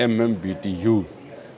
MMBTU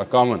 51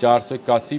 481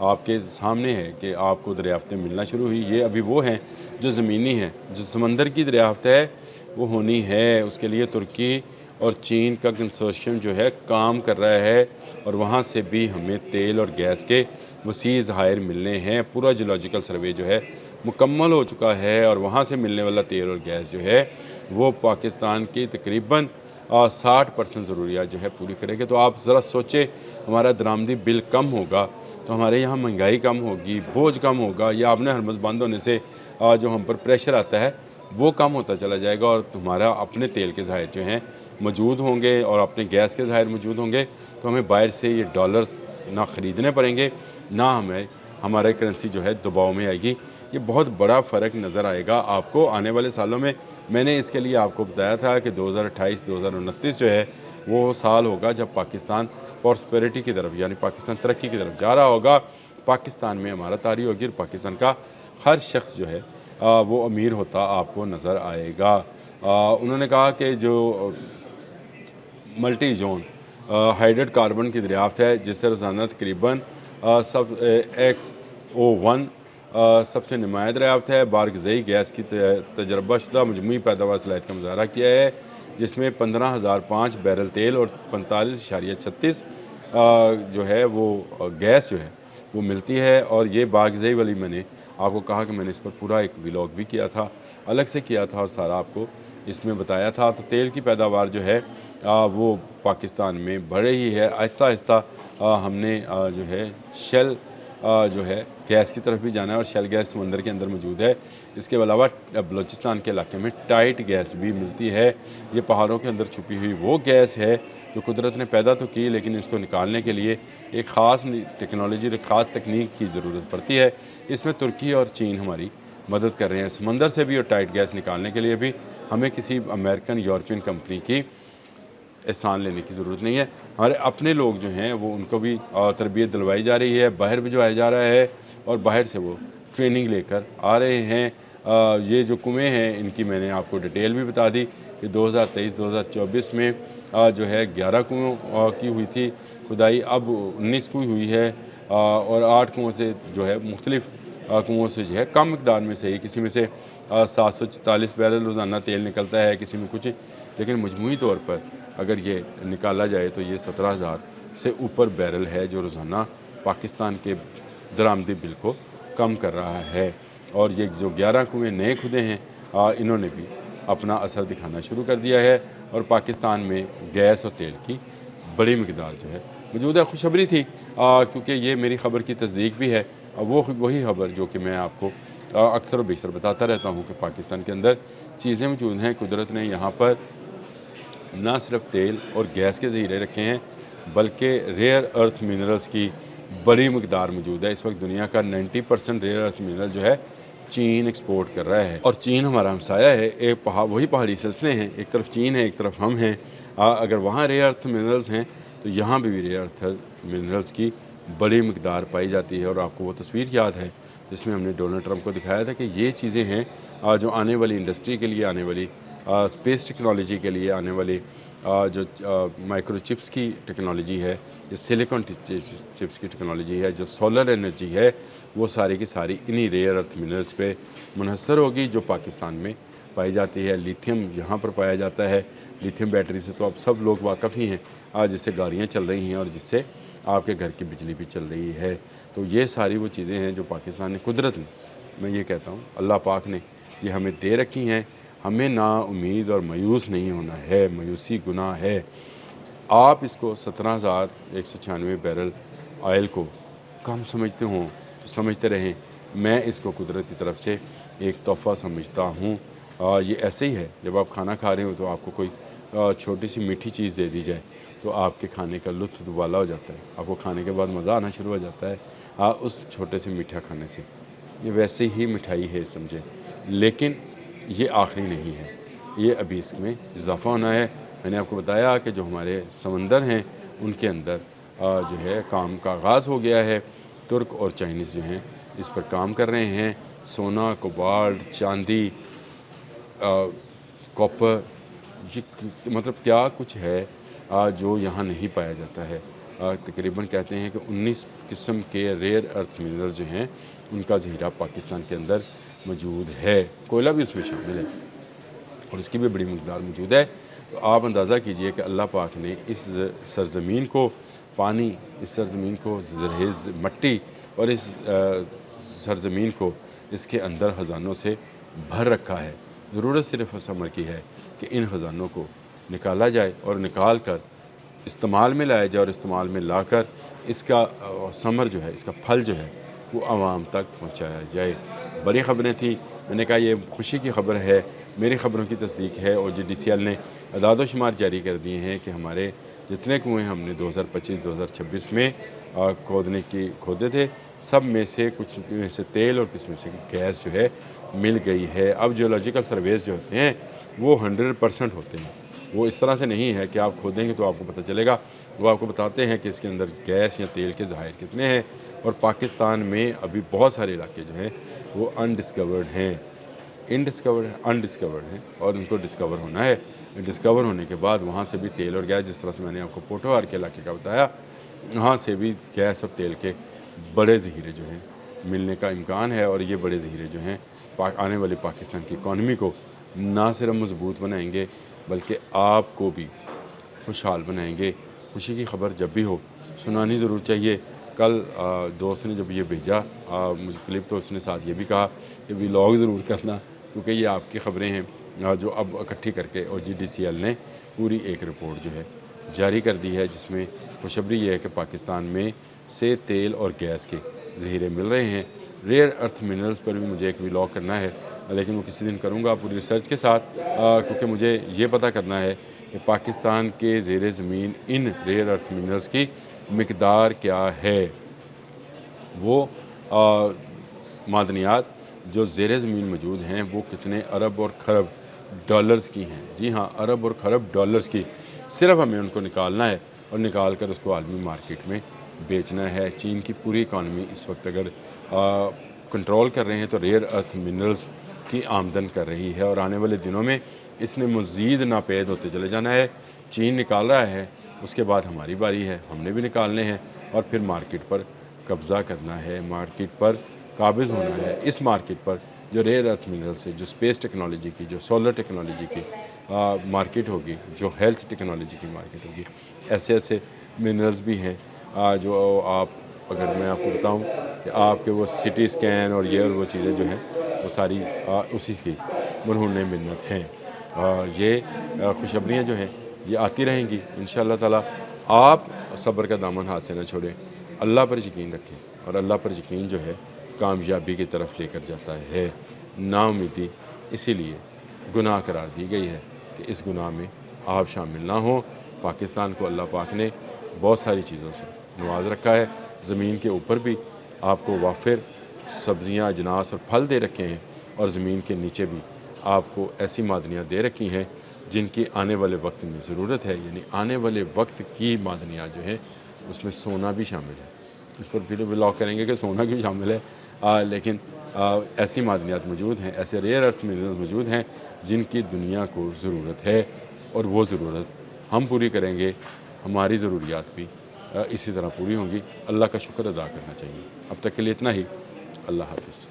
آپ کے سامنے ہے کہ آپ کو دریافتیں ملنا شروع ہوئی. یہ ابھی وہ ہیں جو زمینی ہیں. جو سمندر کی دریافت ہے وہ ہونی ہے. اس کے لیے ترکی اور چین کا کنسورشیم جو ہے کام کر رہا ہے, اور وہاں سے بھی ہمیں تیل اور گیس کے وسیع ذخائر ملنے ہیں. پورا جیولوجیکل سروے جو ہے مکمل ہو چکا ہے, اور وہاں سے ملنے والا تیل اور گیس جو ہے وہ پاکستان کی تقریباً 60% ضروریات جو ہے پوری کرے گے. تو آپ ذرا سوچیں, ہمارا درآمدی بل کم ہوگا تو ہمارے یہاں مہنگائی کم ہوگی, بوجھ کم ہوگا, یا اپنے ہرمز بند ہونے سے جو ہم پر پریشر آتا ہے وہ کم ہوتا چلا جائے گا, اور ہمارا اپنے تیل کے ذخائر جو ہیں موجود ہوں گے اور اپنے گیس کے ذخائر موجود ہوں گے, تو ہمیں باہر سے یہ ڈالرز نہ خریدنے پڑیں گے, نہ ہمارے کرنسی جو ہے دباؤ میں آئے گی. یہ بہت بڑا فرق نظر آئے گا آپ کو آنے والے سالوں میں. میں نے اس کے لیے آپ کو بتایا تھا کہ 2028-2029 جو ہے وہ سال ہوگا جب پاکستان پراسپیرٹی کی طرف, یعنی پاکستان ترقی کی طرف جا رہا ہوگا. پاکستان میں ہمارا طاری ہوگی, اور پاکستان کا ہر شخص جو ہے وہ امیر ہوتا آپ کو نظر آئے گا. انہوں نے کہا کہ جو ملٹی زون ہائیڈرڈ کاربن کی دریافت ہے, جس سے روزانہ تقریباً XO1 سب سے نمایاں دریافت ہے. بارغذائی گیس کی تجربہ شدہ مجموعی پیداوار صلاحیت کا مظاہرہ کیا ہے, جس میں 15,005 بیرل تیل اور 45.36 جو ہے وہ گیس جو ہے وہ ملتی ہے. اور یہ بارغذائی والی میں نے آپ کو کہا کہ میں نے اس پر پورا ایک ولاگ بھی کیا تھا, الگ سے کیا تھا, اور سارا آپ کو اس میں بتایا تھا. تو تیل کی پیداوار جو ہے وہ پاکستان میں بڑھ رہی ہے آہستہ آہستہ. ہم نے جو ہے شیل جو ہے گیس کی طرف بھی جانا ہے, اور شیل گیس سمندر کے اندر موجود ہے. اس کے علاوہ بلوچستان کے علاقے میں ٹائٹ گیس بھی ملتی ہے. یہ پہاڑوں کے اندر چھپی ہوئی وہ گیس ہے جو قدرت نے پیدا تو کی, لیکن اس کو نکالنے کے لیے ایک خاص ٹیکنالوجی, ایک خاص تکنیک کی ضرورت پڑتی ہے. اس میں ترکی اور چین ہماری مدد کر رہے ہیں سمندر سے بھی, اور ٹائٹ گیس نکالنے کے لیے بھی ہمیں کسی امریکن یورپین کمپنی کی احسان لینے کی ضرورت نہیں ہے. ہمارے اپنے لوگ جو ہیں وہ ان کو بھی تربیت دلوائی جا رہی ہے, باہر بھجوایا جا رہا ہے, اور باہر سے وہ ٹریننگ لے کر آ رہے ہیں. یہ جو کنویں ہیں ان کی میں نے آپ کو ڈیٹیل بھی بتا دی کہ 2023-2024 میں جو ہے 11 کنویں کی ہوئی تھی کھدائی, اب 19 کی ہوئی ہے, اور 8 کنویں سے جو ہے مختلف کنووں سے جو ہے کم مقدار میں سے ہی, کسی میں سے 744 بیرل روزانہ تیل نکلتا ہے, کسی میں کچھ, لیکن مجموعی طور پر اگر یہ نکالا جائے تو یہ 17,000 سے اوپر بیرل ہے جو روزانہ پاکستان کے درآمدی بل کو کم کر رہا ہے. اور یہ جو 11 کنویں نئے کھدے ہیں انہوں نے بھی اپنا اثر دکھانا شروع کر دیا ہے, اور پاکستان میں گیس اور تیل کی بڑی مقدار جو ہے موجود ہے. خوشخبری تھی کیونکہ یہ میری خبر کی تصدیق بھی ہے, وہی خبر جو کہ میں آپ کو اکثر و بیشتر بتاتا رہتا ہوں کہ پاکستان کے اندر چیزیں موجود ہیں. قدرت نے یہاں پر نہ صرف تیل اور گیس کے ذخیرے رکھے ہیں بلکہ ریئر ارتھ منرلز کی بڑی مقدار موجود ہے. اس وقت دنیا کا 90% ریئر ارتھ منرل جو ہے چین ایکسپورٹ کر رہا ہے, اور چین ہمارا ہمسایہ ہے. ایک وہی پہاڑی سلسلے ہیں, ایک طرف چین ہے ایک طرف ہم ہیں. اگر وہاں ریئر ارتھ منرلز ہیں تو یہاں بھی ریئر ارتھ منرلز کی بڑی مقدار پائی جاتی ہے. اور آپ کو وہ تصویر یاد ہے جس میں ہم نے ڈونلڈ ٹرمپ کو دکھایا تھا کہ یہ چیزیں ہیں جو آنے والی انڈسٹری کے لیے, آنے والی اسپیس ٹیکنالوجی کے لیے, آنے والی جو مائکرو چپس کی ٹیکنالوجی ہے, یہ سلیکن چپس کی ٹیکنالوجی ہے, جو سولر انرجی ہے, وہ ساری کی ساری انہی ریئر ارتھ منرلز پہ منحصر ہوگی جو پاکستان میں پائی جاتی ہے. لیتھیم یہاں پر پایا جاتا ہے. لیتھیم بیٹری سے تو اب سب لوگ واقف ہی ہیں, جس سے گاڑیاں چل رہی ہیں اور جس سے آپ کے گھر کی بجلی بھی چل رہی ہے. تو یہ ساری وہ چیزیں ہیں جو پاکستان نے, قدرت نے, میں یہ کہتا ہوں اللہ پاک نے یہ ہمیں دے رکھی ہیں. ہمیں نا امید اور مایوس نہیں ہونا ہے, مایوسی گناہ ہے. آپ اس کو 17,196 بیرل آئل کو کم سمجھتے ہوں تو سمجھتے رہیں, میں اس کو قدرت کی طرف سے ایک تحفہ سمجھتا ہوں. یہ ایسے ہی ہے جب آپ کھانا کھا رہے ہو تو آپ کو کوئی چھوٹی سی میٹھی چیز دے دی جائے تو آپ کے کھانے کا لطف دوبالا ہو جاتا ہے, آپ کو کھانے کے بعد مزہ آنا شروع ہو جاتا ہے اس چھوٹے سے میٹھا کھانے سے. یہ ویسے ہی مٹھائی ہے سمجھیں, لیکن یہ آخری نہیں ہے, یہ ابھی اس میں اضافہ ہونا ہے. میں نے آپ کو بتایا کہ جو ہمارے سمندر ہیں ان کے اندر جو ہے کام کا آغاز ہو گیا ہے. ترک اور چائنیز جو ہیں اس پر کام کر رہے ہیں. سونا, کوبالٹ, چاندی, کاپر, یہ مطلب کیا کچھ ہے جو یہاں نہیں پایا جاتا ہے. تقریباً کہتے ہیں کہ 19 قسم کے ریئر ارتھ منرل جو ہیں ان کا ذخیرہ پاکستان کے اندر موجود ہے، کوئلہ بھی اس میں شامل ہے اور اس کی بھی بڑی مقدار موجود ہے۔ تو آپ اندازہ کیجئے کہ اللہ پاک نے اس سرزمین کو پانی، اس سرزمین کو زرخیز مٹی اور اس سرزمین کو اس کے اندر خزانوں سے بھر رکھا ہے۔ ضرورت صرف اس امر کی ہے کہ ان خزانوں کو نکالا جائے اور نکال کر استعمال میں لایا جائے اور استعمال میں لا کر اس کا ثمر جو ہے، اس کا پھل جو ہے وہ عوام تک پہنچایا جائے۔ بڑی خبریں تھیں، میں نے کہا یہ خوشی کی خبر ہے، میری خبروں کی تصدیق ہے اور GDCL نے اعداد و شمار جاری کر دیے ہیں کہ ہمارے جتنے کنویں ہم نے 2025-2026 میں کھودے تھے، سب میں سے کچھ میں سے تیل اور کچھ میں سے گیس جو ہے مل گئی ہے۔ اب جیولوجیکل سرویز جو ہوتے ہیں وہ 100% ہوتے ہیں، وہ اس طرح سے نہیں ہے کہ آپ کھودیں گے تو آپ کو پتہ چلے گا، وہ آپ کو بتاتے ہیں کہ اس کے اندر گیس یا تیل کے ذخائر کتنے ہیں۔ اور پاکستان میں ابھی بہت سارے علاقے جو ہیں وہ انڈسکورڈ ہیں ہیں اور ان کو ڈسکور ہونا ہے۔ ڈسکور ہونے کے بعد وہاں سے بھی تیل اور گیس، جس طرح سے میں نے آپ کو پوٹوہار کے علاقے کا بتایا، وہاں سے بھی گیس اور تیل کے بڑے ذخیرے جو ہیں ملنے کا امکان ہے اور یہ بڑے ذخیرے جو ہیں آنے والی پاکستان کی اکانومی کو نہ صرف مضبوط بنائیں گے بلکہ آپ کو بھی خوشحال بنائیں گے۔ خوشی کی خبر جب بھی ہو سنانی ضرور چاہیے۔ کل دوست نے جب یہ بھیجا مجھے کلپ، تو اس نے ساتھ یہ بھی کہا کہ ولاگ ضرور کرنا، کیونکہ یہ آپ کی خبریں ہیں جو اب اکٹھی کر کے، اور GDCL نے پوری ایک رپورٹ جو ہے جاری کر دی ہے، جس میں خوشخبری یہ ہے کہ پاکستان میں سے تیل اور گیس کے ذخیرے مل رہے ہیں۔ ریئر ارتھ منرلز پر بھی مجھے ایک ولاگ کرنا ہے، لیکن وہ کسی دن کروں گا پوری ریسرچ کے ساتھ، کیونکہ مجھے یہ پتہ کرنا ہے کہ پاکستان کے زیر زمین ان ریئر ارتھ منرلز کی مقدار کیا ہے۔ وہ معدنیات جو زیر زمین موجود ہیں وہ کتنے ارب اور خرب ڈالرز کی ہیں۔ جی ہاں، ارب اور خرب ڈالرز کی۔ صرف ہمیں ان کو نکالنا ہے اور نکال کر اس کو عالمی مارکیٹ میں بیچنا ہے۔ چین کی پوری اکانومی اس وقت اگر کنٹرول کر رہے ہیں تو ریئر ارتھ منرلز کی آمدن کر رہی ہے، اور آنے والے دنوں میں اس نے مزید ناپید ہوتے چلے جانا ہے۔ چین نکال رہا ہے، اس کے بعد ہماری باری ہے، ہم نے بھی نکالنے ہیں اور پھر مارکیٹ پر قبضہ کرنا ہے، مارکیٹ پر قابض ہونا ہے۔ اس مارکیٹ پر جو ریئر ارتھ منرل سے، جو اسپیس ٹیکنالوجی کی، جو سولر ٹیکنالوجی کی مارکیٹ ہوگی، جو ہیلتھ ٹیکنالوجی کی مارکیٹ ہوگی، ایسے ایسے منرلز بھی ہیں جو آپ، اگر میں آپ کو بتاؤں کہ آپ کے وہ سٹی اسکین اور یہ اور وہ چیزیں جو ہیں وہ ساری اسی کی مرہون منت ہیں۔ یہ خوشخبریاں جو ہیں یہ آتی رہیں گی انشاءاللہ تعالیٰ۔ آپ صبر کا دامن ہاتھ سے نہ چھوڑیں، اللہ پر یقین رکھیں، اور اللہ پر یقین جو ہے کامیابی کی طرف لے کر جاتا ہے۔ نا امیدی اسی لیے گناہ قرار دی گئی ہے کہ اس گناہ میں آپ شامل نہ ہوں۔ پاکستان کو اللہ پاک نے بہت ساری چیزوں سے نواز رکھا ہے، زمین کے اوپر بھی آپ کو وافر سبزیاں، اجناس اور پھل دے رکھے ہیں، اور زمین کے نیچے بھی آپ کو ایسی معدنیات دے رکھی ہیں جن کی آنے والے وقت میں ضرورت ہے، یعنی آنے والے وقت کی معدنیات جو ہیں اس میں سونا بھی شامل ہے۔ اس پر پھر ولاگ کریں گے کہ سونا بھی شامل ہے، لیکن ایسی معدنیات موجود ہیں، ایسے ریئر ارتھ منرلز موجود ہیں جن کی دنیا کو ضرورت ہے، اور وہ ضرورت ہم پوری کریں گے، ہماری ضروریات بھی اسی طرح پوری ہوں گی۔ اللہ کا شکر ادا کرنا چاہیے۔ اب تک کے لیے اتنا ہی۔ اللہ حافظ۔